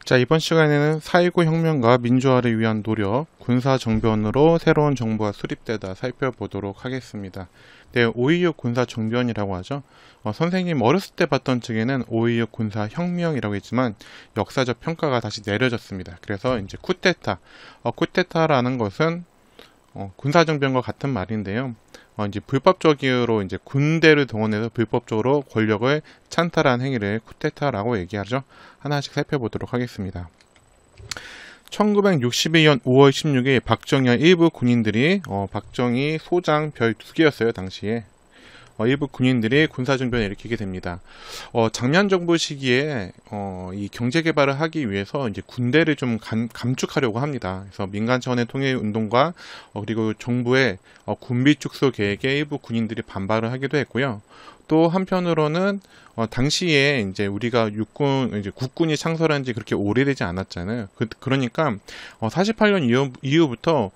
자, 이번 시간에는 4.19 혁명과 민주화를 위한 노력, 군사정변으로 새로운 정부가 수립되다 살펴보도록 하겠습니다. 네, 5.26 군사정변이라고 하죠. 선생님 어렸을 때 봤던 책에는 5.26 군사혁명이라고 했지만 역사적 평가가 다시 내려졌습니다. 그래서 이제 쿠데타, 쿠데타라는 것은 군사정변과 같은 말인데요. 이제 불법적으로 이제 군대를 동원해서 불법적으로 권력을 찬탈한 행위를 쿠데타라고 얘기하죠. 하나씩 살펴보도록 하겠습니다. 1962년 5월 16일 박정희와 일부 군인들이 박정희 소장 별 2개였어요. 당시에 일부 군인들이 군사정변을 일으키게 됩니다. 작년 정부 시기에 이 경제 개발을 하기 위해서 이제 군대를 좀 감축하려고 합니다. 그래서 민간 차원의 통일 운동과 그리고 정부의 군비 축소 계획에 일부 군인들이 반발을 하기도 했고요. 또 한편으로는 당시에 이제 우리가 국군이 창설한 지 그렇게 오래되지 않았잖아요. 그러니까 48년 이후부터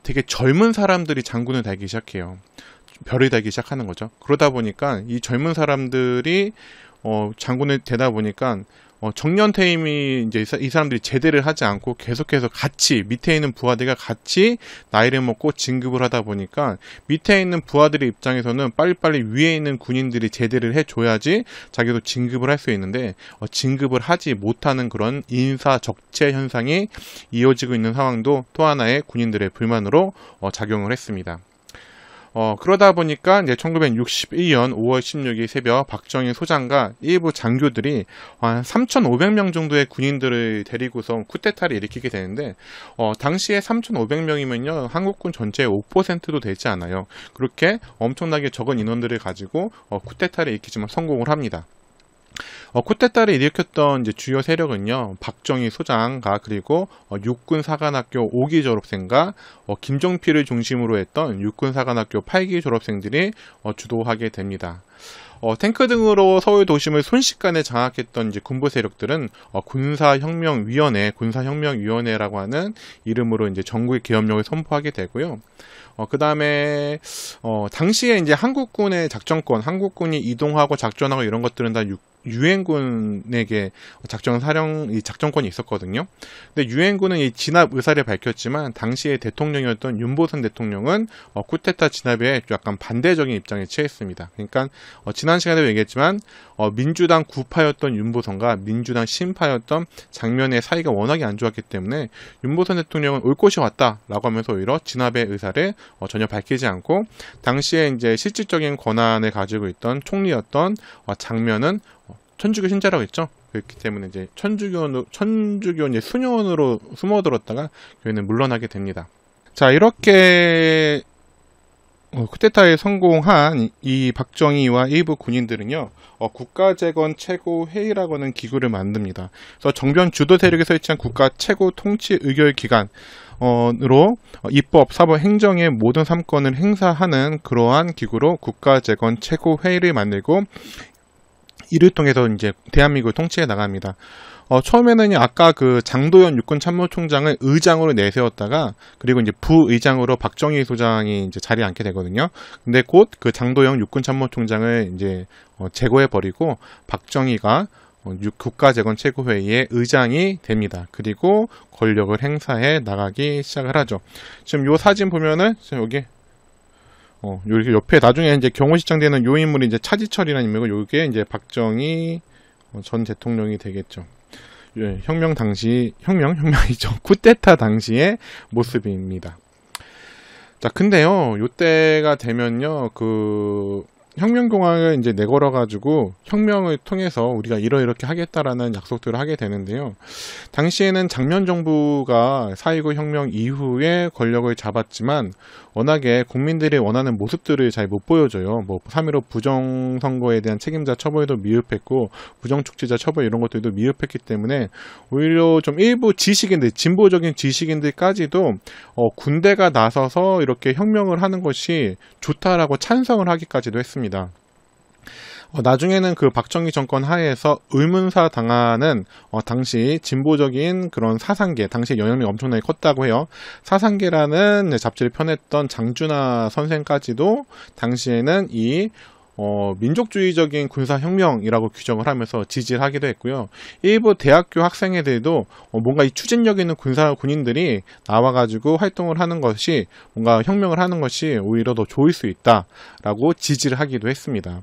되게 젊은 사람들이 장군을 달기 시작해요. 별을 달기 시작하는 거죠. 그러다 보니까 이 젊은 사람들이 장군을 되다 보니까 정년퇴임이 이제 이 사람들이 제대를 하지 않고 계속해서 같이 밑에 있는 부하들과 같이 나이를 먹고 진급을 하다 보니까 밑에 있는 부하들의 입장에서는 빨리빨리 위에 있는 군인들이 제대를 해줘야지 자기도 진급을 할 수 있는데 진급을 하지 못하는 그런 인사 적체 현상이 이어지고 있는 상황도 또 하나의 군인들의 불만으로 작용을 했습니다. 그러다 보니까 이제 1961년 5월 16일 새벽 박정희 소장과 일부 장교들이 한 3,500명 정도의 군인들을 데리고서 쿠데타를 일으키게 되는데 당시에 3,500명이면요 한국군 전체의 5%도 되지 않아요. 그렇게 엄청나게 적은 인원들을 가지고 쿠데타를 일으키지만 성공을 합니다. 쿠데타를 일으켰던 이제 주요 세력은요 박정희 소장과 그리고 육군사관학교 5기 졸업생과 김종필을 중심으로 했던 육군사관학교 8기 졸업생들이 주도하게 됩니다. 탱크 등으로 서울 도심을 순식간에 장악했던 이제 군부 세력들은 군사혁명위원회라고 하는 이름으로 이제 전국의 계엄령을 선포하게 되고요. 그 다음에 당시에 이제 한국군의 한국군이 이동하고 작전하고 이런 것들은 다 유엔군에게 작전권이 있었거든요. 근데 유엔군은 이 진압 의사를 밝혔지만 당시의 대통령이었던 윤보선 대통령은 쿠데타 진압에 약간 반대적인 입장에 취했습니다. 그러니까 지난 시간에도 얘기했지만 민주당 구파였던 윤보선과 민주당 신파였던 장면의 사이가 워낙에 안 좋았기 때문에 윤보선 대통령은 올 것이 왔다라고 하면서 오히려 진압의 의사를 전혀 밝히지 않고 당시에 이제 실질적인 권한을 가지고 있던 총리였던 장면은 천주교 신자라고 했죠. 그렇기 때문에 이제 천주교 이제 수녀원으로 숨어들었다가 교회는 물러나게 됩니다. 자, 이렇게 쿠데타에 성공한 이 박정희와 일부 군인들은요 국가재건 최고회의라고 하는 기구를 만듭니다. 그래서 정변 주도 세력이 설치한 국가 최고 통치 의결 기관으로 입법, 사법, 행정의 모든 3권을 행사하는 그러한 기구로 국가재건 최고회의를 만들고 이를 통해서 이제 대한민국을 통치해 나갑니다. 처음에는 아까 그 장도연 육군참모총장을 의장으로 내세웠다가 그리고 이제 부의장으로 박정희 소장이 이제 자리에 앉게 되거든요. 근데 곧 그 장도연 육군참모총장을 이제 제거해 버리고 박정희가 국가재건 최고회의의 의장이 됩니다. 그리고 권력을 행사해 나가기 시작을 하죠. 지금 요 사진 보면은 여기 여기 옆에 나중에 이제 경호실장 되는 요 인물이 이제 차지철이라는 인물이고 요게 이제 박정희 전 대통령이 되겠죠. 예, 혁명이죠. 쿠데타 당시의 모습입니다. 자, 근데요, 요때가 되면요, 혁명공항을 이제 내걸어가지고 혁명을 통해서 우리가 이렇게 하겠다라는 약속들을 하게 되는데요. 당시에는 장면 정부가 4.19 혁명 이후에 권력을 잡았지만 워낙에 국민들이 원하는 모습들을 잘 못 보여줘요. 뭐 3.15 부정선거에 대한 책임자 처벌도 미흡했고 부정축제자 처벌 이런 것들도 미흡했기 때문에 오히려 좀 일부 지식인들, 진보적인 지식인들까지도 군대가 나서서 이렇게 혁명을 하는 것이 좋다라고 찬성을 하기까지도 했습니다. 나중에는 그 박정희 정권 하에서 의문사 당하는 당시 진보적인 그런 사상계, 당시 영향력이 엄청나게 컸다고 해요. 사상계라는 잡지를 펴냈던 장준하 선생까지도 당시에는 이 민족주의적인 군사혁명이라고 규정을 하면서 지지를 하기도 했고요. 일부 대학교 학생회들도 뭔가 이 추진력 있는 군인들이 나와가지고 활동을 하는 것이 뭔가 혁명을 하는 것이 오히려 더 좋을 수 있다라고 지지를 하기도 했습니다.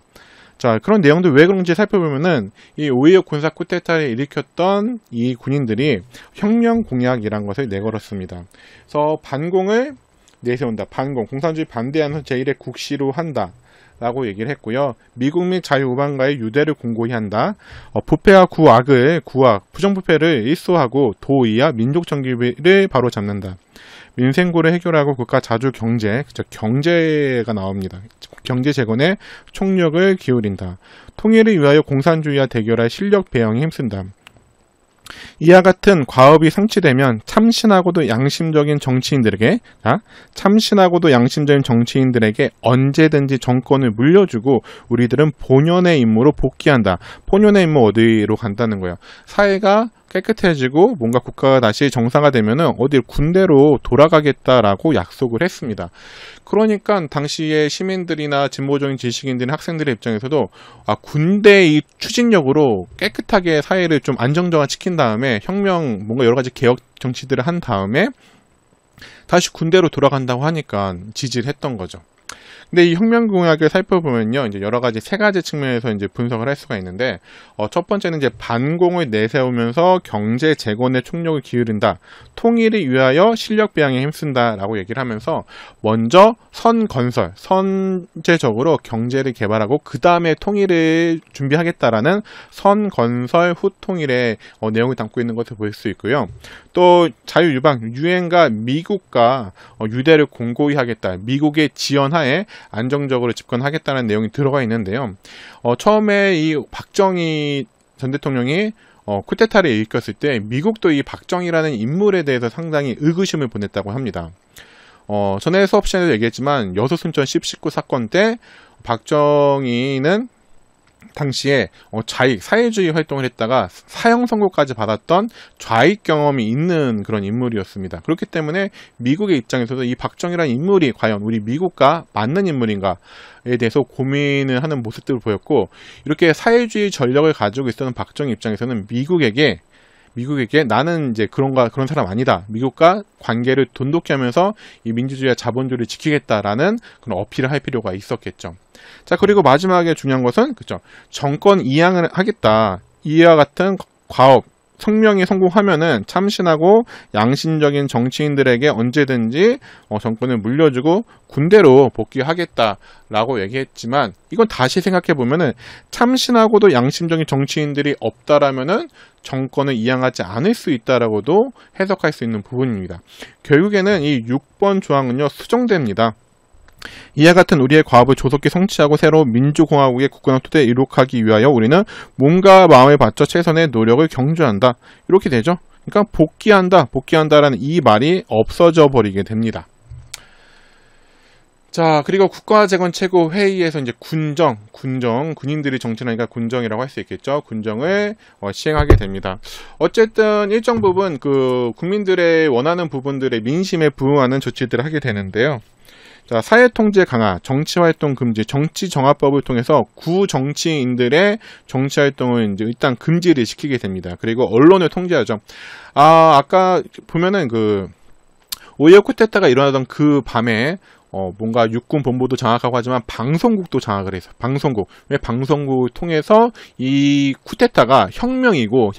자, 그런 내용들 왜 그런지 살펴보면은 이 5.16 군사 쿠데타를 일으켰던 이 군인들이 혁명 공약이란 것을 내걸었습니다. 그래서 반공을 내세운다. 반공, 공산주의 반대하는 제1의 국시로 한다. 라고 얘기를 했고요. 미국 및 자유우방과의 유대를 공고히 한다. 부패와 부정부패를 일소하고 도의와 민족 정기를 바로 잡는다. 민생고를 해결하고 국가 자주 경제, 경제가 나옵니다. 경제 재건에 총력을 기울인다. 통일을 위하여 공산주의와 대결할 실력 배양에 힘쓴다. 이와 같은 과업이 성취되면 참신하고도 양심적인 정치인들에게 언제든지 정권을 물려주고 우리들은 본연의 임무로 복귀한다. 본연의 임무 어디로 간다는 거예요. 사회가 깨끗해지고 뭔가 국가가 다시 정상화되면은 어딜 군대로 돌아가겠다라고 약속을 했습니다. 그러니까 당시에 시민들이나 진보적인 지식인들이나 학생들의 입장에서도 군대의 추진력으로 깨끗하게 사회를 좀 안정적화시킨 다음에 혁명 뭔가 여러 가지 개혁 정치들을 한 다음에 다시 군대로 돌아간다고 하니까 지지를 했던 거죠. 근데 이 혁명 공약을 살펴보면요, 이제 여러 가지 세 가지 측면에서 이제 분석을 할 수가 있는데, 첫 번째는 이제 반공을 내세우면서 경제 재건에 총력을 기울인다, 통일을 위하여 실력 배양에 힘쓴다라고 얘기를 하면서 먼저 선건설, 선제적으로 경제를 개발하고 그 다음에 통일을 준비하겠다라는 선건설 후 통일의 내용을 담고 있는 것을 볼 수 있고요. 또 자유유방, 유엔과 미국과 유대를 공고히 하겠다, 미국의 지원하에 안정적으로 집권하겠다는 내용이 들어가 있는데요. 처음에 이 박정희 전 대통령이 쿠데타를 일으켰을 때 미국도 이 박정희라는 인물에 대해서 상당히 의구심을 보냈다고 합니다. 전에 수업 시간에도 얘기했지만 여수순천 10.19 사건 때 박정희는 당시에 좌익, 사회주의 활동을 했다가 사형 선고까지 받았던 좌익 경험이 있는 그런 인물이었습니다. 그렇기 때문에 미국의 입장에서도 이 박정희라는 인물이 과연 우리 미국과 맞는 인물인가에 대해서 고민을 하는 모습들을 보였고, 이렇게 사회주의 전력을 가지고 있었던 박정희 입장에서는 미국에게 나는 이제 그런 사람 아니다. 미국과 관계를 돈독히 하면서 이 민주주의와 자본주의를 지키겠다라는 그런 어필을 할 필요가 있었겠죠. 자, 그리고 마지막에 중요한 것은 정권 이양을 하겠다. 이와 같은 과업, 성명이 성공하면은 참신하고 양심적인 정치인들에게 언제든지 정권을 물려주고 군대로 복귀하겠다라고 얘기했지만, 이건 다시 생각해 보면은 참신하고도 양심적인 정치인들이 없다라면은 정권을 이양하지 않을 수 있다라고도 해석할 수 있는 부분입니다. 결국에는 이 6번 조항은요, 수정됩니다. 이와 같은 우리의 과업을 조속히 성취하고 새로운 민주공화국의 굳건한 토대를 이룩하기 위하여 우리는 몸과 마음을 바쳐 최선의 노력을 경주한다. 이렇게 되죠. 그러니까 복귀한다라는 이 말이 없어져 버리게 됩니다. 자, 그리고 국가재건 최고회의에서 이제 군인들이 정치하니까 군정이라고 할 수 있겠죠. 군정을 시행하게 됩니다. 어쨌든 일정 부분 국민들의 원하는 부분들의 민심에 부응하는 조치들을 하게 되는데요. 자, 사회통제 강화, 정치활동 금지, 정치정화법을 통해서 구정치인들의 정치활동을 이제 일단 금지를 시키게 됩니다. 그리고 언론을 통제하죠. 아까 보면은 5.16 쿠데타가 일어나던 그 밤에 뭔가 육군 본부도 장악하고 하지만 방송국도 장악을 해서 왜 방송국을 통해서 이 쿠데타가 혁명이고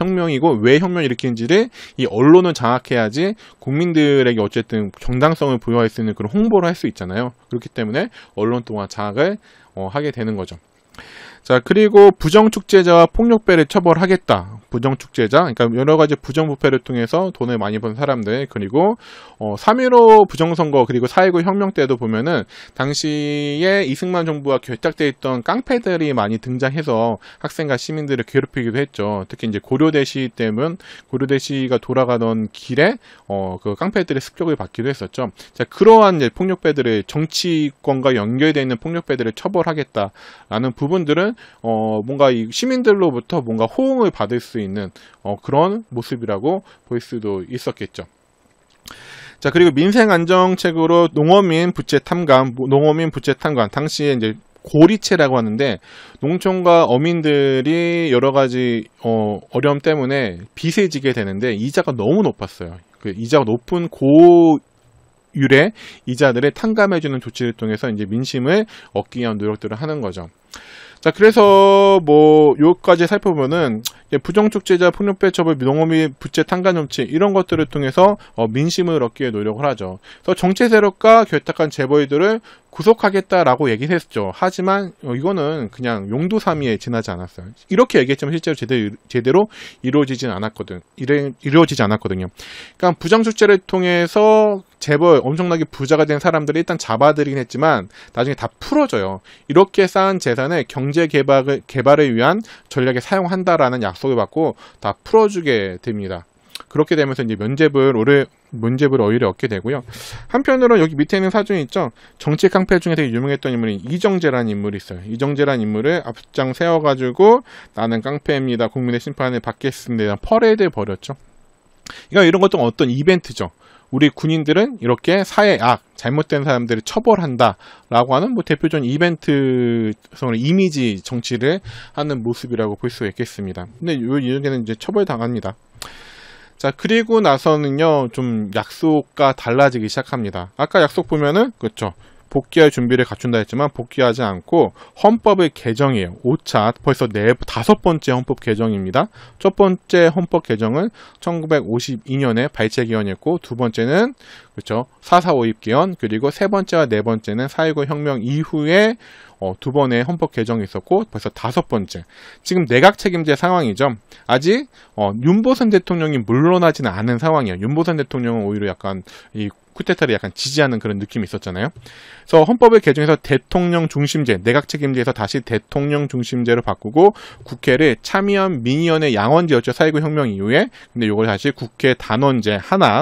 왜 혁명 일으키는지를 이 언론을 장악해야지 국민들에게 어쨌든 정당성을 부여할 수 있는 그런 홍보를 할 수 있잖아요. 그렇기 때문에 언론 동안 장악을 하게 되는 거죠. 자, 그리고 부정축제자와 폭력배를 처벌하겠다. 부정축제자, 그러니까 여러 가지 부정부패를 통해서 돈을 많이 번 사람들, 그리고 3.15 부정선거, 그리고 4.19 혁명 때도 보면은 당시에 이승만 정부와 결탁되어 있던 깡패들이 많이 등장해서 학생과 시민들을 괴롭히기도 했죠. 특히 이제 고려대시가 돌아가던 길에 그 깡패들의 습격을 받기도 했었죠. 자, 그러한 이제 폭력배들을, 정치권과 연결되어 있는 폭력배들을 처벌하겠다라는 부분들은 뭔가 이 시민들로부터 뭔가 호응을 받을 수 있는 그런 모습이라고 볼 수도 있었겠죠. 자, 그리고 민생안정책으로 농어민 부채 탐관, 당시에 이제 고리채라고 하는데, 농촌과 어민들이 여러 가지 어려움 때문에 빚에 지게 되는데 이자가 너무 높았어요. 그 이자가 높은 고율의 이자들을 탕감해주는 조치를 통해서 이제 민심을 얻기 위한 노력들을 하는 거죠. 자, 그래서 뭐 요까지 살펴보면은 부정축제자, 폭력배 처벌, 농어민 부채 탕감 정치 이런 것들을 통해서 민심을 얻기 위해 노력을 하죠. 그래서 정치 세력과 결탁한 재벌들을 구속하겠다라고 얘기를 했죠. 하지만 이거는 그냥 용두사미에 지나지 않았어요. 이렇게 얘기했지만 실제로 제대로 이루어지지 않았거든요. 그러니까 부정축제를 통해서 재벌 엄청나게 부자가 된 사람들이 일단 잡아들이긴 했지만 나중에 다 풀어져요. 이렇게 쌓은 재산을 경제 개발을 위한 전략에 사용한다라는 약속을 받고 다 풀어주게 됩니다. 그렇게 되면서 이제 면죄부를 오히려 얻게 되고요. 한편으로 여기 밑에 있는 사진이 있죠. 정치 깡패 중에 되게 유명했던 인물이 이정재라는 인물이 있어요. 이정재라는 인물을 앞장 세워가지고 나는 깡패입니다. 국민의 심판을 받겠습니다. 퍼레이드를 벌였죠. 그러니까 이런 것도 어떤 이벤트죠. 우리 군인들은 이렇게 사회 악, 잘못된 사람들을 처벌한다라고 하는 뭐 대표적인 이벤트성의 이미지 정치를 하는 모습이라고 볼 수 있겠습니다. 근데 이쪽에는 이제 처벌당합니다. 자, 그리고 나서는요, 좀 약속과 달라지기 시작합니다. 아까 약속 보면은, 그렇죠. 복귀할 준비를 갖춘다 했지만 복귀하지 않고 헌법을 개정해요. 5차, 벌써 5번째 헌법 개정입니다. 첫 번째 헌법 개정은 1952년에 발췌기원이었고, 두 번째는 그렇죠 4.4 5.입기원, 그리고 세 번째와 네 번째는 4.19 혁명 이후에 두 번의 헌법 개정이 있었고 벌써 5번째. 지금 내각 책임제 상황이죠. 아직 윤보선 대통령이 물러나지는 않은 상황이에요. 윤보선 대통령은 오히려 약간 이 쿠데타를 약간 지지하는 그런 느낌이 있었잖아요. 그래서 헌법을 개정해서 대통령 중심제, 내각 책임제에서 다시 대통령 중심제로 바꾸고 국회를 참의원 민의원의 양원제였죠. 4.19 혁명 이후에. 근데 이걸 다시 국회 단원제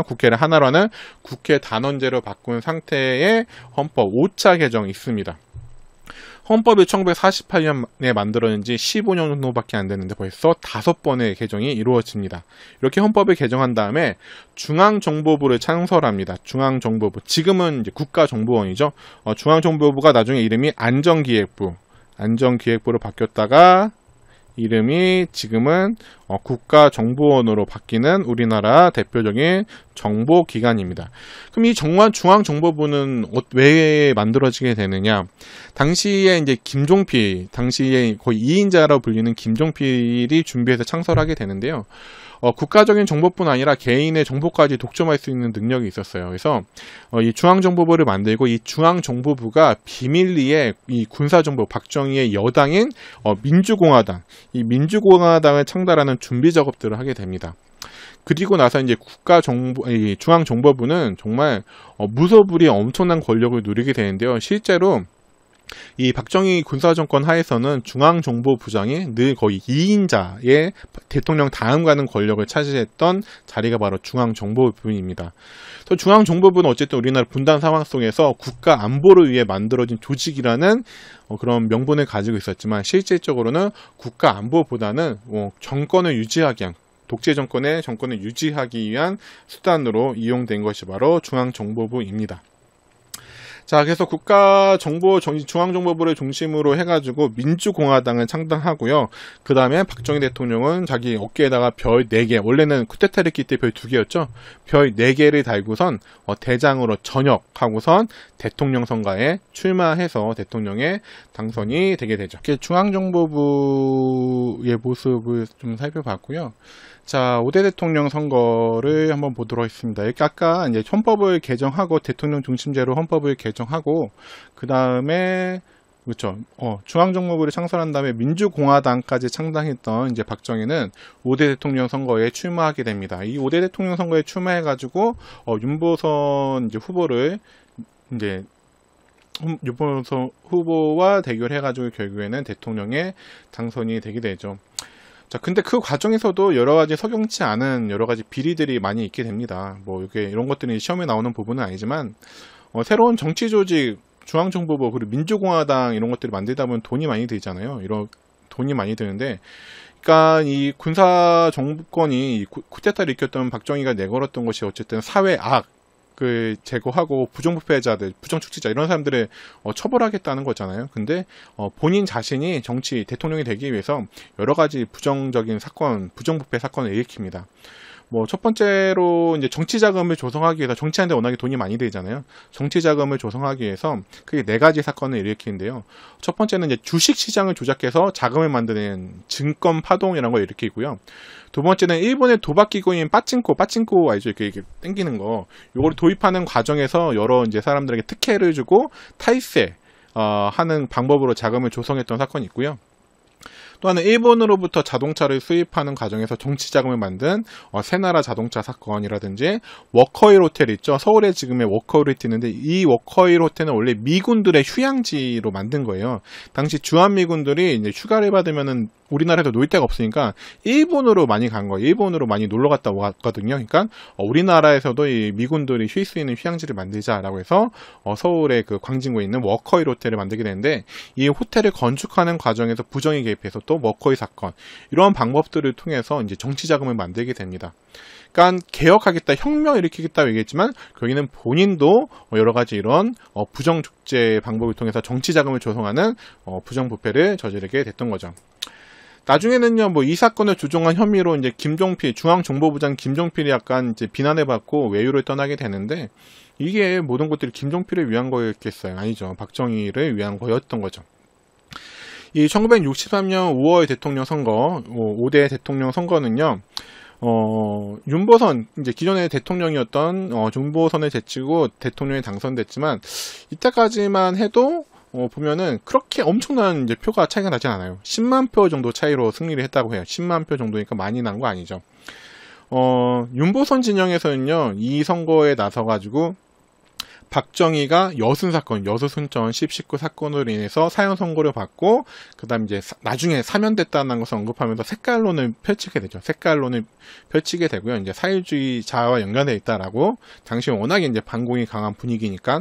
국회를 하나로 하는 국회 단원제로 바꾼 상태의 헌법 5차 개정이 있습니다. 헌법이 1948년에 만들어진 지 15년 정도밖에 안 됐는데 벌써 5번의 개정이 이루어집니다. 이렇게 헌법을 개정한 다음에 중앙정보부를 창설합니다. 중앙정보부. 지금은 이제 국가정보원이죠. 중앙정보부가 나중에 이름이 안전기획부로 바뀌었다가 이름이 지금은 국가정보원으로 바뀌는 우리나라 대표적인 정보기관입니다. 그럼 이 중앙정보부는 왜 만들어지게 되느냐? 당시에 이제 김종필, 당시에 거의 2인자라고 불리는 김종필이 준비해서 창설하게 되는데요. 국가적인 정보뿐 아니라 개인의 정보까지 독점할 수 있는 능력이 있었어요. 그래서 이 중앙정보부를 만들고 이 중앙정보부가 비밀리에 이 군사정보, 박정희의 여당인 민주공화당, 이 민주공화당을 창달하는 준비 작업들을 하게 됩니다. 그리고 나서 이제 중앙정보부는 정말 무소불위 엄청난 권력을 누리게 되는데요. 실제로 이 박정희 군사정권 하에서는 중앙정보부장이 늘 거의 2인자의 대통령 다음 가는 권력을 차지했던 자리가 바로 중앙정보부입니다. 중앙정보부는 어쨌든 우리나라 분단 상황 속에서 국가 안보를 위해 만들어진 조직이라는 그런 명분을 가지고 있었지만 실질적으로는 국가 안보보다는 정권을 유지하기 위한 독재 정권의 정권을 유지하기 위한 수단으로 이용된 것이 바로 중앙정보부입니다. 자, 그래서 중앙정보부를 중심으로 해가지고 민주공화당을 창당하고요. 그 다음에 박정희 대통령은 자기 어깨에다가 별 4개, 원래는 쿠데타를 했기 때문에 별 2개였죠. 별 4개를 달고선 대장으로 전역하고선 대통령 선거에 출마해서 대통령에 당선이 되게 되죠. 이렇게 중앙정보부의 모습을 좀 살펴봤고요. 자, 5대 대통령 선거를 한번 보도록 하겠습니다. 이렇게 아까 이제 헌법을 개정하고 대통령 중심제로 헌법을 개정하고 그 다음에 그렇죠. 중앙정보부를 창설한 다음에 민주공화당까지 창당했던 이제 박정희는 5대 대통령 선거에 출마하게 됩니다. 이 5대 대통령 선거에 출마해가지고 윤보선 이제 후보를 이제 윤보선 후보와 대결해가지고 결국에는 대통령에 당선이 되게 되죠. 자, 근데 그 과정에서도 여러 가지 석연치 않은 여러 가지 비리들이 많이 있게 됩니다. 뭐 이게 이런 것들이 시험에 나오는 부분은 아니지만 새로운 정치 조직, 중앙정보부 그리고 민주공화당 이런 것들을 만들다 보면 돈이 많이 들잖아요. 이런 돈이 많이 드는데, 그러니까 이 군사 정권이 쿠데타를 일으켰던 박정희가 내걸었던 것이 어쨌든 사회 악, 제거하고 부정부패자들, 부정축지자 이런 사람들을 처벌하겠다는 거잖아요. 근데 본인 자신이 정치 대통령이 되기 위해서 여러 가지 부정적인 사건, 부정부패 사건을 일으킵니다. 뭐 첫 번째로 이제 정치 자금을 조성하기 위해서, 정치하는데 워낙에 돈이 많이 들잖아요. 정치 자금을 조성하기 위해서 크게 네 가지 사건을 일으키는데요. 첫 번째는 이제 주식 시장을 조작해서 자금을 만드는 증권 파동이라는 걸 일으키고요. 두 번째는 일본의 도박 기구인 빠찡코 알죠? 이렇게 땡기는 거. 요거를 도입하는 과정에서 여러 이제 사람들에게 특혜를 주고 탈세 하는 방법으로 자금을 조성했던 사건이 있고요. 또 하나는 일본으로부터 자동차를 수입하는 과정에서 정치 자금을 만든 새나라 자동차 사건이라든지 워커힐 호텔 있죠. 서울에 지금의 워커힐 호텔이 있는데 이 워커힐 호텔은 원래 미군들의 휴양지로 만든 거예요. 당시 주한미군들이 이제 휴가를 받으면은 우리나라에도 놀 데가 없으니까 일본으로 많이 간 거예요. 일본으로 많이 놀러 갔다 왔거든요. 그러니까 우리나라에서도 이 미군들이 쉴 수 있는 휴양지를 만들자라고 해서 서울의 그 광진구에 있는 워커힐 호텔을 만들게 되는데 이 호텔을 건축하는 과정에서 부정이 개입해서 또 워커힐 사건 이런 방법들을 통해서 이제 정치 자금을 만들게 됩니다. 그러니까 개혁하겠다, 혁명 일으키겠다고 얘기했지만 거기는 본인도 여러 가지 이런 부정축제 방법을 통해서 정치 자금을 조성하는 부정부패를 저지르게 됐던 거죠. 나중에는요, 뭐 이 사건을 조종한 혐의로 이제 김종필, 중앙정보부장 김종필이 약간 이제 비난을 받고 외유를 떠나게 되는데 이게 모든 것들이 김종필을 위한 거였겠어요? 아니죠. 박정희를 위한 거였던 거죠. 이 1963년 5월 대통령 선거, 5대 대통령 선거는요, 윤보선, 이제 기존의 대통령이었던, 윤보선을 제치고 대통령이 당선됐지만, 이때까지만 해도, 보면은 그렇게 엄청난 이제 표가 차이가 나진 않아요. 10만 표 정도 차이로 승리를 했다고 해요. 10만 표 정도니까 많이 난 거 아니죠. 윤보선 진영에서는요, 이 선거에 나서가지고, 박정희가 여순사건, 여수순천 10.19 사건으로 인해서 사형 선고를 받고, 그 다음 이제 나중에 사면됐다는 것을 언급하면서 색깔론을 펼치게 되죠. 색깔론을 펼치게 되고요. 이제 사회주의자와 연관되어 있다라고, 당시 워낙에 이제 반공이 강한 분위기니까,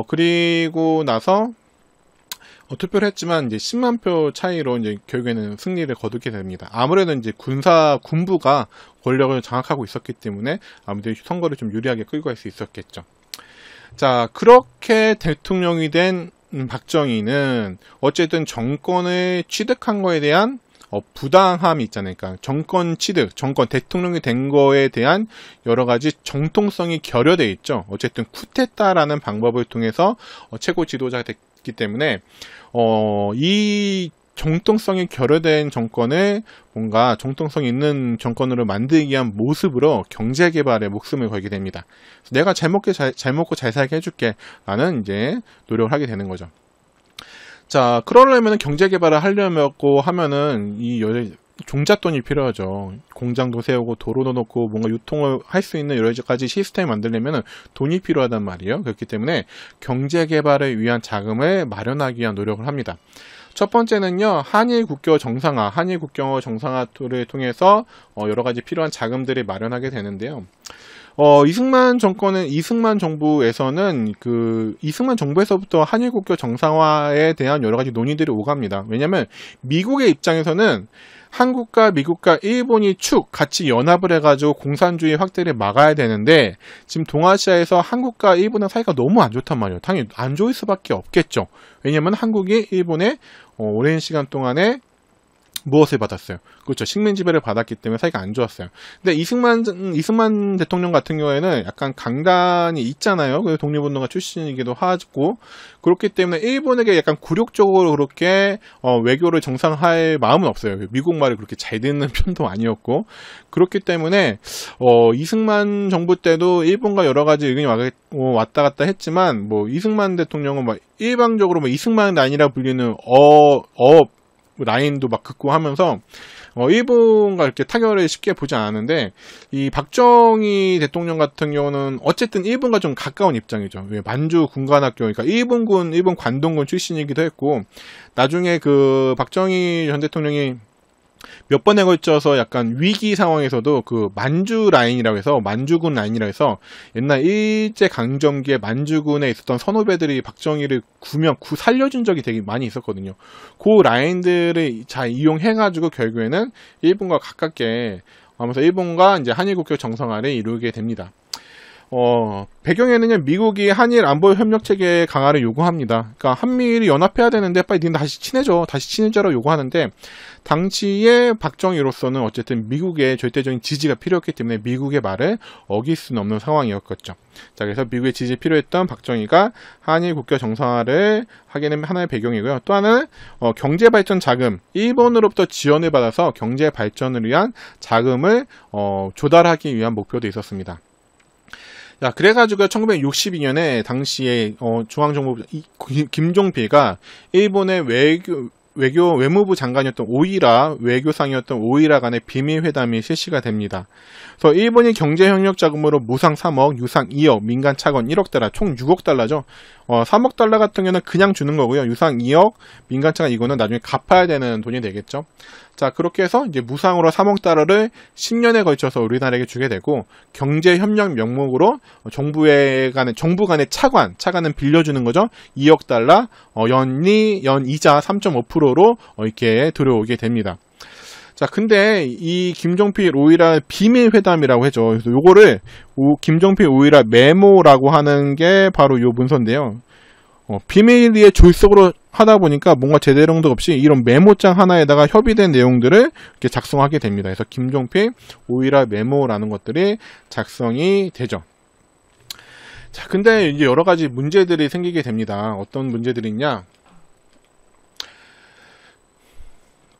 그리고 나서, 투표를 했지만 이제 10만 표 차이로 이제 결국에는 승리를 거두게 됩니다. 아무래도 이제 군부가 권력을 장악하고 있었기 때문에 아무래도 선거를 좀 유리하게 끌고 갈 수 있었겠죠. 자, 그렇게 대통령이 된 박정희는 어쨌든 정권을 취득한 거에 대한 부당함이 있잖아요. 그러니까 정권 취득, 대통령이 된 거에 대한 여러 가지 정통성이 결여되어 있죠. 어쨌든 쿠데타라는 방법을 통해서 최고 지도자가 됐기 때문에 이 정통성이 결여된 정권을 뭔가 정통성 있는 정권으로 만들기 위한 모습으로 경제개발에 목숨을 걸게 됩니다. 내가 잘 먹고 잘 살게 해줄게 라는 이제 노력을 하게 되는 거죠. 자, 그러려면 경제개발을 하려고 하면은 이 종잣돈이 필요하죠. 공장도 세우고 도로도 놓고 뭔가 유통을 할 수 있는 여러 가지 시스템을 만들려면 돈이 필요하단 말이에요. 그렇기 때문에 경제개발을 위한 자금을 마련하기 위한 노력을 합니다. 첫 번째는요, 한일 국교 정상화 툴을 통해서 여러 가지 필요한 자금들을 마련하게 되는데요. 이승만 정부에서는 이승만 정부에서부터 한일 국교 정상화에 대한 여러 가지 논의들이 오갑니다. 왜냐하면 미국의 입장에서는 한국과 미국과 일본이 같이 연합을 해가지고 공산주의 확대를 막아야 되는데 지금 동아시아에서 한국과 일본의 사이가 너무 안 좋단 말이에요. 당연히 안 좋을 수밖에 없겠죠. 왜냐하면 한국이 일본에 오랜 시간 동안에 무엇을 받았어요? 그렇죠. 식민 지배를 받았기 때문에 사이가 안 좋았어요. 근데 이승만 대통령 같은 경우에는 약간 강단이 있잖아요. 독립운동가 출신이기도 하고 그렇기 때문에 일본에게 약간 굴욕적으로 그렇게 외교를 정상화할 마음은 없어요. 미국 말을 그렇게 잘 듣는 편도 아니었고 그렇기 때문에 이승만 정부 때도 일본과 여러 가지 의견이 왔다 갔다 했지만 뭐 이승만 대통령은 막 일방적으로 이승만 라인이라 불리는 라인도 막 긋고 하면서 일본과 이렇게 타결을 쉽게 보지 않았는데 이 박정희 대통령 같은 경우는 어쨌든 일본과 좀 가까운 입장이죠. 만주 군관학교 그러니까 일본 관동군 출신이기도 했고 나중에 그 박정희 전 대통령이 몇 번에 걸쳐서 약간 위기 상황에서도 만주군 라인이라고 해서 옛날 일제강점기에 만주군에 있었던 선후배들이 박정희를 살려준 적이 되게 많이 있었거든요. 그 라인들을 잘 이용해가지고 결국에는 일본과 가깝게 하면서 일본과 이제 한일국교 정상화를 이루게 됩니다. 배경에는요, 미국이 한일 안보 협력 체계 강화를 요구합니다. 그러니까 한미일이 연합해야 되는데 빨리 니네 다시 친해져라고 요구하는데, 당시에 박정희로서는 어쨌든 미국의 절대적인 지지가 필요했기 때문에 미국의 말을 어길 수는 없는 상황이었겠죠. 자, 그래서 미국의 지지 필요했던 박정희가 한일 국교 정상화를 하게 된 하나의 배경이고요. 또 하나는 경제 발전 자금, 일본으로부터 지원을 받아서 경제 발전을 위한 자금을 조달하기 위한 목표도 있었습니다. 자, 그래가지고 1962년에 당시에 중앙정보부 김종필가 일본의 외무부 장관이었던 오이라, 외교상이었던 오이라 간의 비밀회담이 실시가 됩니다. 그래서 일본이 경제협력 자금으로 무상 3억, 유상 2억, 민간 차관 1억 달러, 총 6억 달러죠. 3억 달러 같은 경우는 그냥 주는 거고요. 유상 2억, 민간 차관 이거는 나중에 갚아야 되는 돈이 되겠죠. 자, 그렇게 해서 이제 무상으로 3억 달러를 10년에 걸쳐서 우리나라에게 주게 되고, 경제협력 명목으로 정부 간의 차관은 빌려주는 거죠. 2억 달러, 연 이자 3.5%로 이렇게 들어오게 됩니다. 자, 근데 이 김종필 오이라 비밀회담이라고 하죠. 그래서 요거를 김종필 오이라 메모라고 하는 게 바로 요 문서인데요. 비밀리에 졸속으로 하다 보니까 뭔가 제대로도 없이 이런 메모장 하나에다가 협의된 내용들을 이렇게 작성하게 됩니다. 그래서 김종필 오이라 메모라는 것들이 작성이 되죠. 자, 근데 이제 여러 가지 문제들이 생기게 됩니다. 어떤 문제들이 있냐?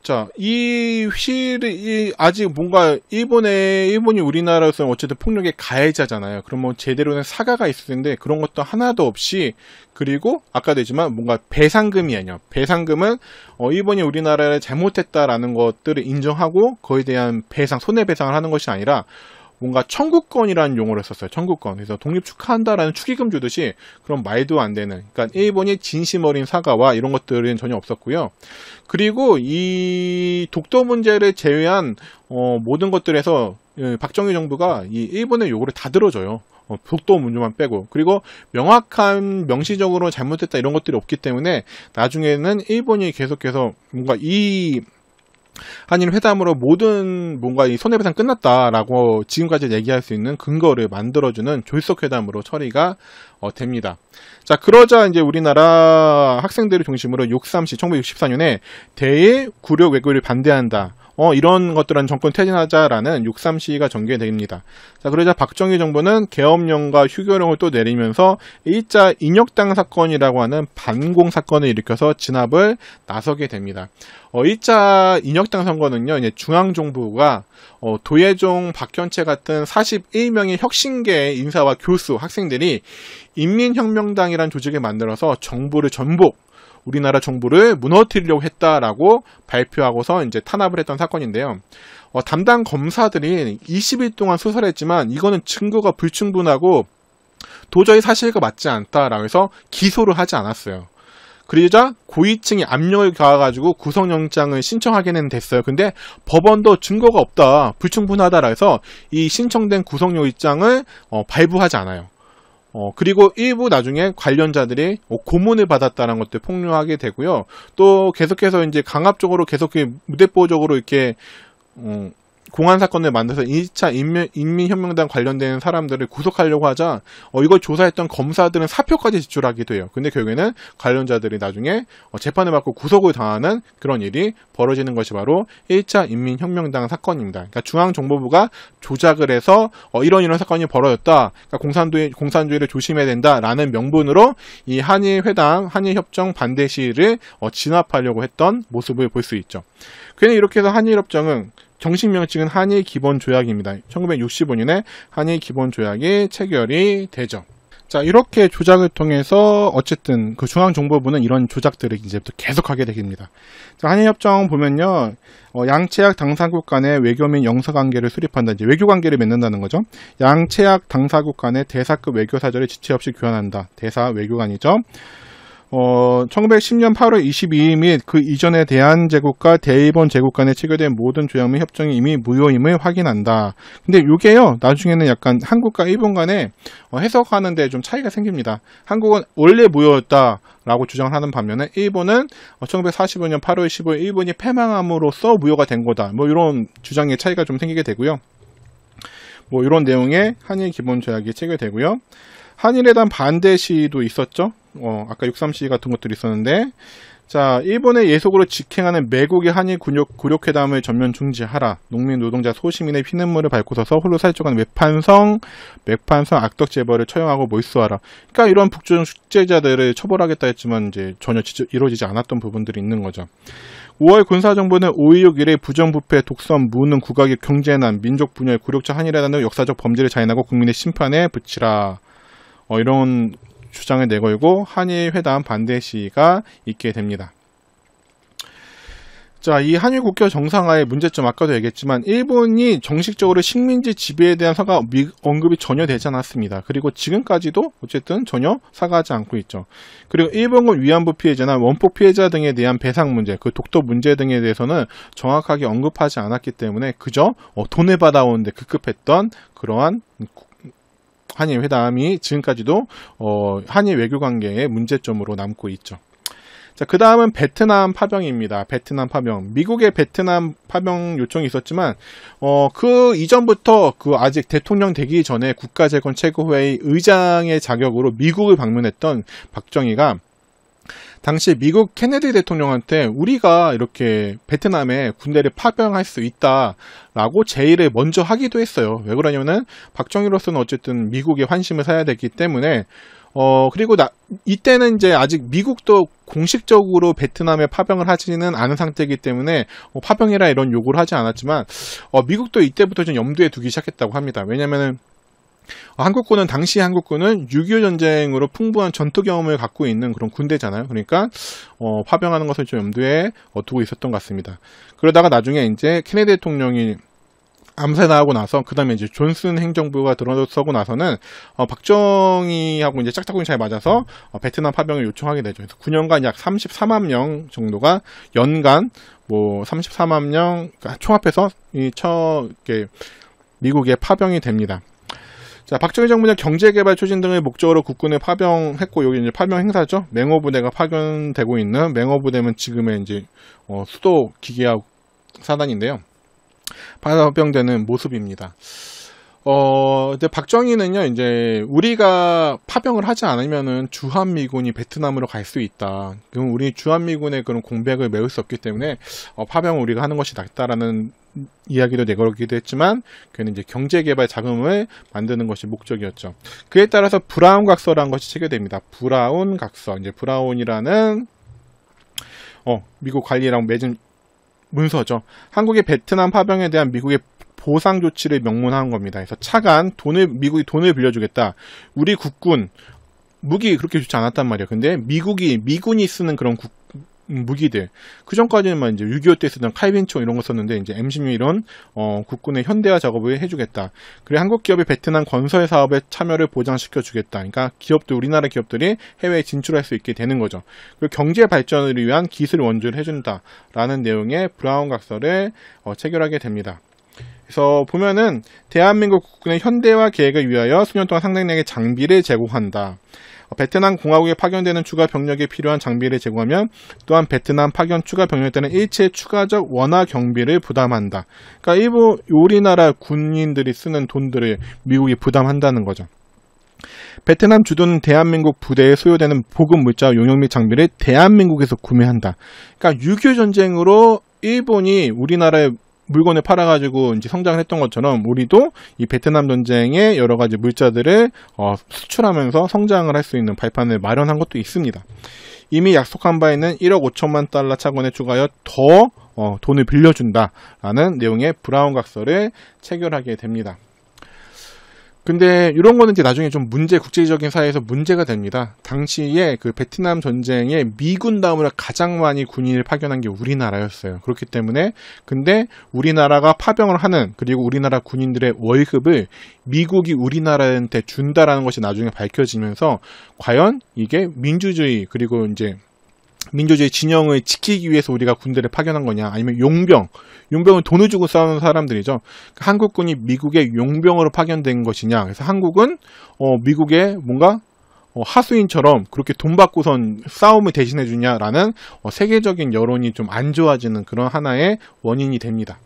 자, 아직 뭔가 일본이 우리나라로서는 어쨌든 폭력의 가해자잖아요. 그러면 제대로는 사과가 있을 텐데 그런 것도 하나도 없이, 그리고 아까도 했지만 뭔가 배상금이 아니에요. 배상금은 일본이 우리나라를 잘못했다라는 것들을 인정하고 그에 대한 손해배상을 하는 것이 아니라 뭔가 청구권이라는 용어를 썼어요. 청구권. 그래서 독립 축하한다라는 축의금 주듯이 그런 말도 안 되는. 그러니까 일본이 진심 어린 사과와 이런 것들은 전혀 없었고요. 그리고 이 독도 문제를 제외한 모든 것들에서 박정희 정부가 이 일본의 요구를 다 들어줘요. 독도 문제만 빼고. 그리고 명확한 명시적으로 잘못했다 이런 것들이 없기 때문에 나중에는 일본이 계속해서 뭔가 이 한일 회담으로 모든 뭔가 이 손해배상 끝났다라고 지금까지 얘기할 수 있는 근거를 만들어주는 졸속회담으로 처리가 됩니다. 자, 그러자 이제 우리나라 학생들을 중심으로 1964년에 대일 구력 외교를 반대한다. 이런 것들은 정권 퇴진하자라는 6.3시가 전개됩니다. 자, 그러자 박정희 정부는 계엄령과 휴교령을 또 내리면서 일자 인혁당 사건이라고 하는 반공 사건을 일으켜서 진압을 나서게 됩니다. 일자 인혁당 선거는요, 이제 중앙정부가 도예종, 박현채 같은 41명의 혁신계 인사와 교수, 학생들이 인민혁명당이라는 조직을 만들어서 우리나라 정부를 무너뜨리려고 했다라고 발표하고서 이제 탄압을 했던 사건인데요. 담당 검사들이 20일 동안 수사를 했지만 이거는 증거가 불충분하고 도저히 사실과 맞지 않다라고 해서 기소를 하지 않았어요. 그러자 고위층이 압력을 가해가지고 구속영장을 신청하게는 됐어요. 근데 법원도 증거가 없다, 불충분하다라 해서 이 신청된 구속영장을 발부하지 않아요. 그리고 일부 나중에 관련자들이 고문을 받았다는 것들 폭로하게 되고요. 또 계속해서 이제 강압적으로 계속 무대뽀적으로 이렇게 공안 사건을 만들어서 2차 인민혁명당 관련된 사람들을 구속하려고 하자 이걸 조사했던 검사들은 사표까지 제출하기도 해요. 근데 결국에는 관련자들이 나중에 재판을 받고 구속을 당하는 그런 일이 벌어지는 것이 바로 1차 인민혁명당 사건입니다. 그러니까 중앙정보부가 조작을 해서 이런 사건이 벌어졌다. 그러니까 공산주의를 조심해야 된다라는 명분으로 이 한일회담, 한일협정 반대 시위를 진압하려고 했던 모습을 볼 수 있죠. 괜히 이렇게 해서 한일협정은 정식 명칭은 한일기본조약입니다. 1965년에 한일기본조약이 체결이 되죠. 자, 이렇게 조작을 통해서 어쨌든 그 중앙정보부는 이런 조작들을 이제부터 계속하게 됩니다. 자, 한일협정 보면요, 양체약 당사국 간의 외교 및 영서관계를 수립한다. 이제 외교관계를 맺는다는 거죠. 양체약 당사국 간의 대사급 외교사절을 지체 없이 교환한다. 대사 외교관이죠. 1910년 8월 22일 및 그 이전의 대한제국과 대일본 제국 간에 체결된 모든 조약 및 협정이 이미 무효임을 확인한다. 근데 이게요, 나중에는 약간 한국과 일본 간에 해석하는 데 좀 차이가 생깁니다. 한국은 원래 무효였다라고 주장을 하는 반면에 일본은 1945년 8월 15일 일본이 패망함으로써 무효가 된 거다. 뭐 이런 주장의 차이가 좀 생기게 되고요. 뭐 이런 내용의 한일 기본 조약이 체결되고요. 한일에 대한 반대 시위도 있었죠. 아까 6.3 시위 같은 것들이 있었는데, 자, 일본의 예속으로 직행하는 매국의 한일 굴욕회담을 전면 중지하라. 농민, 노동자, 소시민의 피눈물을 밟고 서서 홀로 살쪄가는 맥판성 악덕 재벌을 처형하고 몰수하라. 그러니까 이런 북조정 숙제자들을 처벌하겠다 했지만 이제 전혀 이루어지지 않았던 부분들이 있는 거죠. 5월 군사정부는 5.16 이래 부정부패, 독선, 무능, 국악의 경제난, 민족 분열, 굴욕자 한일에 대한 역사적 범죄를 자인하고 국민의 심판에 붙이라. 이런 주장을 내걸고 한일 회담 반대 시위가 있게 됩니다. 자, 이 한일 국교 정상화의 문제점 아까도 얘기했지만 일본이 정식적으로 식민지 지배에 대한 사과 언급이 전혀 되지 않았습니다. 그리고 지금까지도 어쨌든 전혀 사과하지 않고 있죠. 그리고 일본군 위안부 피해자나 원폭 피해자 등에 대한 배상 문제, 그 독도 문제 등에 대해서는 정확하게 언급하지 않았기 때문에 그저 돈을 받아오는데 급급했던 그러한 한일 회담이 지금까지도 한일 외교 관계의 문제점으로 남고 있죠. 자, 그 다음은 베트남 파병입니다. 베트남 파병. 미국의 베트남 파병 요청이 있었지만, 그 이전부터 아직 대통령 되기 전에 국가재건 최고회의 의장의 자격으로 미국을 방문했던 박정희가 당시 미국 케네디 대통령한테 우리가 이렇게 베트남에 군대를 파병할 수 있다라고 제의를 먼저 하기도 했어요. 왜 그러냐면은 박정희로서는 어쨌든 미국의 환심을 사야 되기 때문에 그리고 이때는 이제 아직 미국도 공식적으로 베트남에 파병을 하지는 않은 상태이기 때문에 파병이라 이런 요구를 하지 않았지만 미국도 이때부터 좀 염두에 두기 시작했다고 합니다. 왜냐면은 당시 한국군은 6.25 전쟁으로 풍부한 전투 경험을 갖고 있는 그런 군대잖아요. 그러니까 파병하는 것을 좀 염두에 두고 있었던 것 같습니다. 그러다가 나중에 이제 케네디 대통령이 암살당하고 나서 그 다음에 이제 존슨 행정부가 들어서고 나서는 박정희하고 이제 짝짝꿍이 잘 맞아서 베트남 파병을 요청하게 되죠. 그래서 9년간 약 34만 명 정도가 연간 34만 명 총합해서 미국에 파병이 됩니다. 자, 박정희 정부는 경제개발 추진 등을 목적으로 국군을 파병했고, 여기 이제 파병 행사죠. 맹호부대가 파견되고 있는 맹호부대는 지금의 이제 수도 기계화 사단인데요. 파병되는 모습입니다. 근데 박정희는요, 이제 우리가 파병을 하지 않으면은 주한미군이 베트남으로 갈 수 있다. 그럼 우리 주한미군의 그런 공백을 메울 수 없기 때문에 파병을 우리가 하는 것이 낫다라는 이야기도 내걸기도 했지만 그는 이제 경제개발 자금을 만드는 것이 목적이었죠. 그에 따라서 브라운 각서라는 것이 체결됩니다. 브라운 각서. 이제 브라운이라는 미국 관리랑 맺은 문서죠. 한국의 베트남 파병에 대한 미국의 보상 조치를 명문화한 겁니다. 그래서 차관 미국이 돈을 빌려주겠다. 우리 국군 무기 그렇게 좋지 않았단 말이에요. 근데 미군이 쓰는 그런 무기들. 그 전까지는 이제 6.25 때 쓰던 칼빈총 이런 거 썼는데 이제 M16 이런 국군의 현대화 작업을 해주겠다. 그리고 한국 기업이 베트남 건설 사업에 참여를 보장시켜 주겠다. 그러니까 우리나라 기업들이 해외에 진출할 수 있게 되는 거죠. 그리고 경제 발전을 위한 기술 원조를 해준다라는 내용의 브라운 각서를 체결하게 됩니다. 그래서 보면은 대한민국 국군의 현대화 계획을 위하여 수년 동안 상당량의 장비를 제공한다. 베트남 공화국에 파견되는 추가 병력에 필요한 장비를 제공하면 또한 베트남 파견 추가 병력에 따른 일체 추가적 원화 경비를 부담한다. 그러니까 우리나라 군인들이 쓰는 돈들을 미국이 부담한다는 거죠. 베트남 주둔 대한민국 부대에 소요되는 보급 물자와 용역 및 장비를 대한민국에서 구매한다. 그러니까 6.25 전쟁으로 일본이 우리나라에 물건을 팔아가지고 이제 성장을 했던 것처럼 우리도 이 베트남 전쟁의 여러 가지 물자들을 수출하면서 성장을 할 수 있는 발판을 마련한 것도 있습니다. 이미 약속한 바 있는 1억 5천만 달러 차관에 추가하여 더 돈을 빌려준다라는 내용의 브라운 각서를 체결하게 됩니다. 근데 이런 거는 이제 나중에 좀 국제적인 사회에서 문제가 됩니다. 당시에 그 베트남 전쟁에 미군 다음으로 가장 많이 군인을 파견한 게 우리나라였어요. 그렇기 때문에 근데 우리나라가 파병을 하는 그리고 우리나라 군인들의 월급을 미국이 우리나라한테 준다라는 것이 나중에 밝혀지면서 과연 이게 민주주의 그리고 이제 민주주의 진영을 지키기 위해서 우리가 군대를 파견한 거냐 아니면 용병은 돈을 주고 싸우는 사람들이죠. 한국군이 미국의 용병으로 파견된 것이냐. 그래서 한국은 미국의 뭔가 하수인처럼 그렇게 돈 받고선 싸움을 대신해 주냐라는 세계적인 여론이 좀 안 좋아지는 그런 하나의 원인이 됩니다.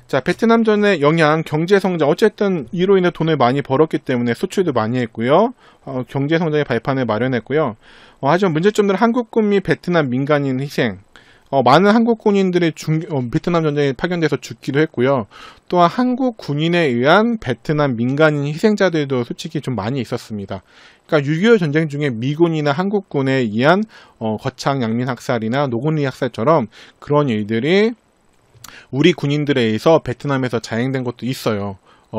자, 베트남전의 영향, 경제성장, 어쨌든 이로 인해 돈을 많이 벌었기 때문에 수출도 많이 했고요. 경제성장의 발판을 마련했고요. 하지만 문제점들은 한국군 및 베트남 민간인 희생, 많은 한국 군인들이 베트남 전쟁에 파견돼서 죽기도 했고요. 또한 한국 군인에 의한 베트남 민간인 희생자들도 솔직히 좀 많이 있었습니다. 그러니까 6.25 전쟁 중에 미군이나 한국군에 의한 거창 양민 학살이나 노군리 학살처럼 그런 일들이 우리 군인들에 의해서 베트남에서 자행된 것도 있어요.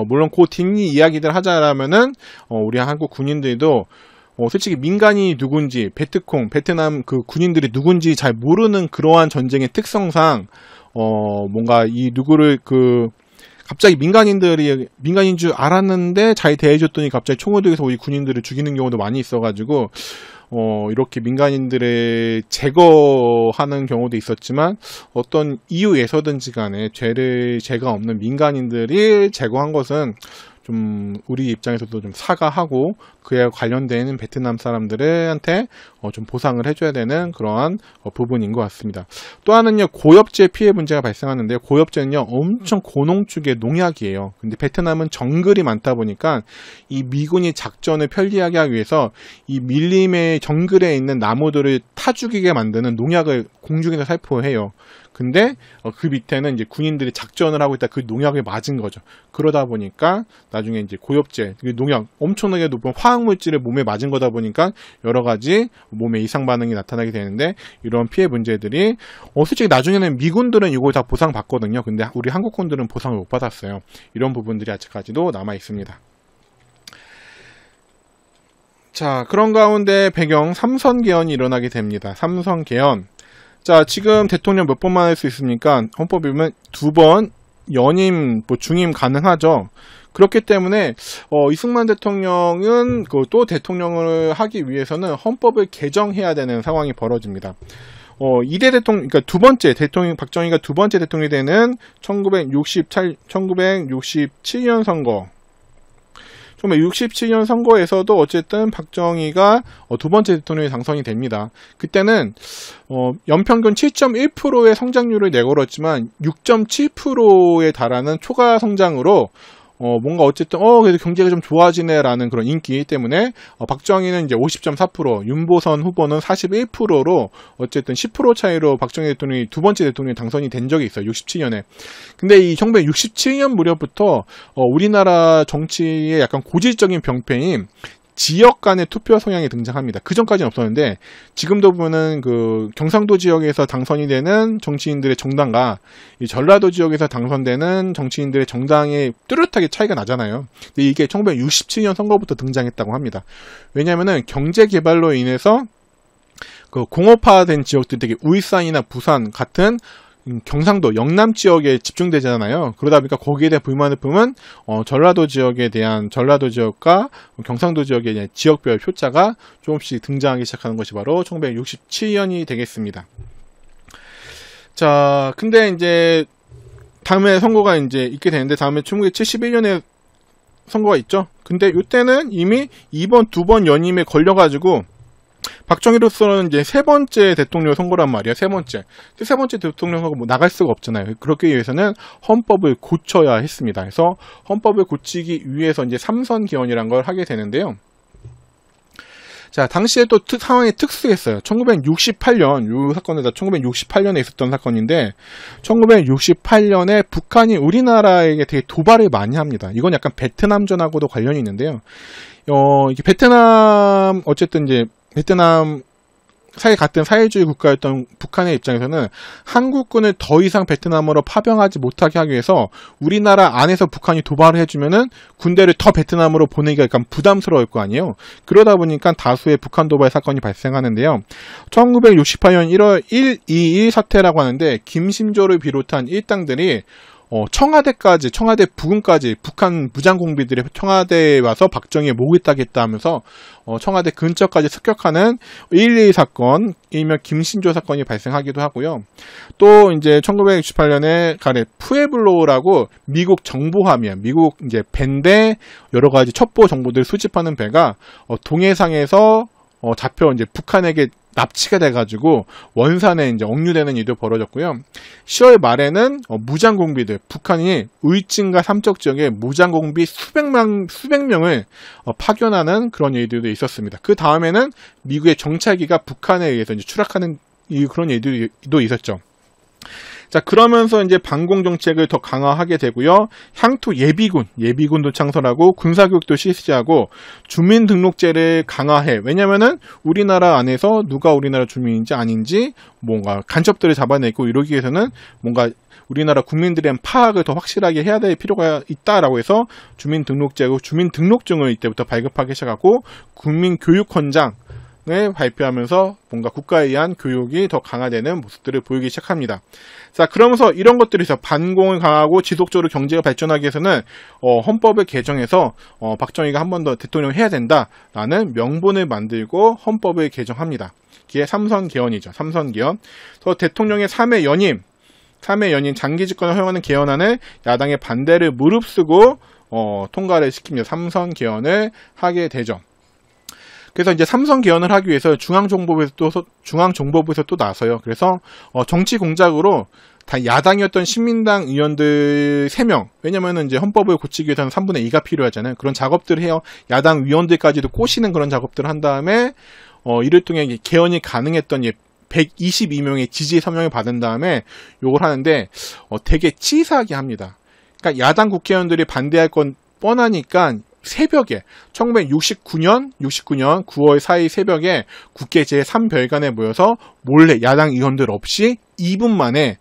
물론 그 뒷 이야기들 하자라면은 우리 한국 군인들도 솔직히 민간이 누군지, 베트남 그 군인들이 누군지 잘 모르는 그러한 전쟁의 특성상 뭔가 이 누구를 갑자기 민간인 줄 알았는데 잘 대해줬더니 갑자기 총을 들여서 우리 군인들을 죽이는 경우도 많이 있어가지고 이렇게 민간인들을 제거하는 경우도 있었지만 어떤 이유에서든지 간에 죄가 없는 민간인들이 제거한 것은 좀 우리 입장에서도 좀 사과하고 그에 관련된 베트남 사람들한테 좀 보상을 해줘야 되는 그러한 부분인 것 같습니다. 또 하나는요, 고엽제 피해 문제가 발생하는데 고엽제는요 엄청 고농축의 농약이에요. 근데 베트남은 정글이 많다 보니까 이 미군이 작전을 편리하게 하기 위해서 이 밀림의 정글에 있는 나무들을 타 죽이게 만드는 농약을 공중에서 살포해요. 근데 그 밑에는 이제 군인들이 작전을 하고 있다 그 농약을 맞은 거죠. 그러다 보니까 나중에 이제 고엽제, 농약, 엄청나게 높은 화학 물질을 몸에 맞은 거다 보니까 여러 가지 몸에 이상 반응이 나타나게 되는데 이런 피해 문제들이 솔직히 나중에는 미군들은 이걸 다 보상받거든요. 근데 우리 한국군들은 보상을 못 받았어요. 이런 부분들이 아직까지도 남아 있습니다. 자, 그런 가운데 배경 삼선 개헌이 일어나게 됩니다. 삼선 개헌. 자, 지금 대통령 몇 번만 할 수 있습니까? 헌법에 보면 2번 연임, 중임 가능하죠. 그렇기 때문에 이승만 대통령은 또 대통령을 하기 위해서는 헌법을 개정해야 되는 상황이 벌어집니다. 이대 대통령, 그러니까 두 번째 대통령, 박정희가 두 번째 대통령이 되는 1967년 선거. 1967년 선거에서도 어쨌든 박정희가 두 번째 대통령이 당선이 됩니다. 그때는 연평균 7.1%의 성장률을 내걸었지만 6.7%에 달하는 초과 성장으로 뭔가 어쨌든 그래도 경제가 좀 좋아지네라는 그런 인기 때문에 박정희는 이제 50.4%, 윤보선 후보는 41%로 어쨌든 10% 차이로 박정희 대통령이 두 번째 대통령이 당선이 된 적이 있어요. 67년에. 근데 이 1967년 무렵부터 우리나라 정치의 약간 고질적인 병폐인 지역 간의 투표 성향이 등장합니다. 그 전까지는 없었는데 지금도 보면은 경상도 지역에서 당선이 되는 정치인들의 정당과 이 전라도 지역에서 당선되는 정치인들의 정당의 뚜렷하게 차이가 나잖아요. 근데 이게 1967년 선거부터 등장했다고 합니다. 왜냐하면은 경제 개발로 인해서 공업화된 지역들 되게 울산이나 부산 같은 경상도, 영남 지역에 집중되잖아요. 그러다 보니까 거기에 대한 불만을 품은 전라도 지역과 경상도 지역에 대한 지역별 표자가 조금씩 등장하기 시작하는 것이 바로 1967년이 되겠습니다. 자, 근데 이제 다음에 선거가 이제 있게 되는데 다음에 1971년에 선거가 있죠. 근데 이때는 이미 2번, 2번 연임에 걸려가지고 박정희로서는 이제 세 번째 대통령 선거란 말이야. 세 번째 대통령 선거 나갈 수가 없잖아요. 그렇기 위해서는 헌법을 고쳐야 했습니다. 그래서 헌법을 고치기 위해서 이제 삼선 개헌이란 걸 하게 되는데요. 자, 당시에 또 상황이 특수했어요. 1968년, 이 사건은 1968년에 있었던 사건인데, 1968년에 북한이 우리나라에게 되게 도발을 많이 합니다. 이건 약간 베트남전하고도 관련이 있는데요. 이게 베트남, 어쨌든 이제, 베트남 같은 사회주의 국가였던 북한의 입장에서는 한국군을 더 이상 베트남으로 파병하지 못하게 하기 위해서 우리나라 안에서 북한이 도발을 해주면은 군대를 더 베트남으로 보내기가 약간 부담스러울 거 아니에요. 그러다 보니까 다수의 북한 도발 사건이 발생하는데요. 1968년 1월 1.22 사태라고 하는데 김심조를 비롯한 일당들이 청와대 부근까지 북한 무장공비들이 청와대에 와서 박정희의 목을 따겠다 하면서 청와대 근처까지 습격하는 1.22 사건, 일명 김신조 사건이 발생하기도 하고요. 또 이제 1968년에 푸에블로라고 미국 정보함이야. 미국 이제 밴데 여러 가지 첩보 정보들 수집하는 배가 동해상에서 잡혀 이제 북한에게 납치가 돼가지고 원산에 이제 억류되는 일도 벌어졌고요. 10월 말에는 무장공비들, 북한이 의칭과 삼척 지역에 무장공비 수백 명을 파견하는 그런 일들도 있었습니다. 그 다음에는 미국의 정찰기가 북한에 의해서 이제 추락하는 그런 일들도 있었죠. 자, 그러면서 이제 반공 정책을 더 강화하게 되고요. 향토 예비군도 창설하고 군사교육도 실시하고 주민등록제를 강화해. 왜냐면은 우리나라 안에서 누가 우리나라 주민인지 아닌지 뭔가 간첩들을 잡아내고 이러기 위해서는 뭔가 우리나라 국민들의 파악을 더 확실하게 해야 될 필요가 있다라고 해서 주민등록제고 주민등록증을 이때부터 발급하기 시작하고 국민교육헌장 발표하면서 뭔가 국가에 의한 교육이 더 강화되는 모습들을 보이기 시작합니다. 자, 그러면서 이런 것들에서 반공을 강화하고 지속적으로 경제가 발전하기 위해서는 헌법을 개정해서 박정희가 한 번 더 대통령을 해야 된다라는 명분을 만들고 헌법을 개정합니다. 이게 삼선개헌이죠. 삼선개헌. 그래서 대통령의 3회 연임 장기 집권을 허용하는 개헌안을 야당의 반대를 무릅쓰고 통과를 시킵니다. 삼선개헌을 하게 되죠. 그래서 이제 삼선 개헌을 하기 위해서 중앙정보부에서 또 나서요. 그래서 정치 공작으로 다 야당이었던 신민당 의원들 3명. 왜냐면은 이제 헌법을 고치기 위해서는 3분의 2가 필요하잖아요. 그런 작업들을 해요. 야당 위원들까지도 꼬시는 그런 작업들을 한 다음에 이를 통해 개헌이 가능했던 122명의 지지 서명을 받은 다음에 요걸 하는데 되게 치사하게 합니다. 그러니까 야당 국회의원들이 반대할 건 뻔하니까 새벽에 1969년 9월 4일 새벽에 국회 제3별관에 모여서 몰래 야당 의원들 없이 2분 만에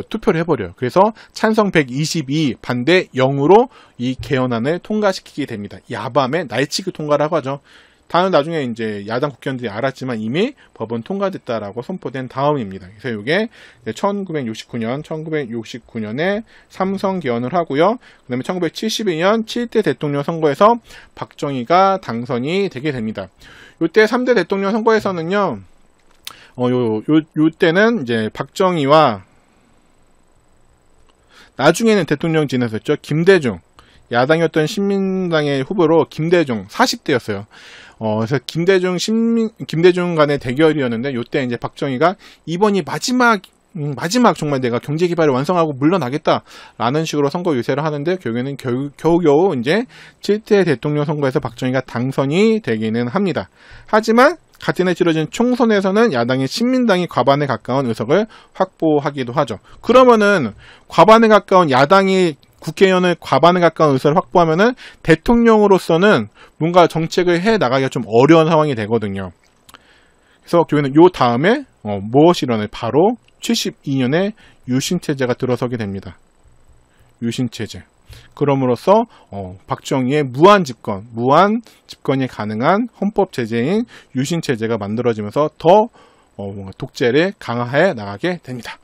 투표를 해버려요. 그래서 찬성 122, 반대 0으로 이 개헌안을 통과시키게 됩니다. 야밤에 날치기 통과라고 하죠. 다음 나중에 이제 야당 국회의원들이 알았지만 이미 법은 통과됐다라고 선포된 다음입니다. 그래서 이게 1969년에 삼선 개헌을 하고요. 그다음에 1972년 7대 대통령 선거에서 박정희가 당선이 되게 됩니다. 이때 3대 대통령 선거에서는요. 요때는 이제 박정희와 나중에는 대통령 지냈었죠. 김대중. 야당이었던 신민당의 후보로 김대중 40대였어요. 그래서 김대중 간의 대결이었는데 요때 이제 박정희가 이번이 마지막 정말 내가 경제 기반을 완성하고 물러나겠다라는 식으로 선거 유세를 하는데 결국에는 겨우겨우 이제 7대 대통령 선거에서 박정희가 당선이 되기는 합니다. 하지만 같은 해 치러진 총선에서는 야당의 신민당이 과반에 가까운 의석을 확보하기도 하죠. 그러면은 과반에 가까운 야당이 국회의원을 과반에 가까운 의석을 확보하면은 대통령으로서는 뭔가 정책을 해 나가기가 좀 어려운 상황이 되거든요. 그래서 교회는 요 다음에 무엇이 일어나요? 바로 72년에 유신체제가 들어서게 됩니다. 유신체제. 그럼으로써 박정희의 무한 집권이 가능한 헌법 체제인 유신체제가 만들어지면서 더 독재를 강화해 나가게 됩니다.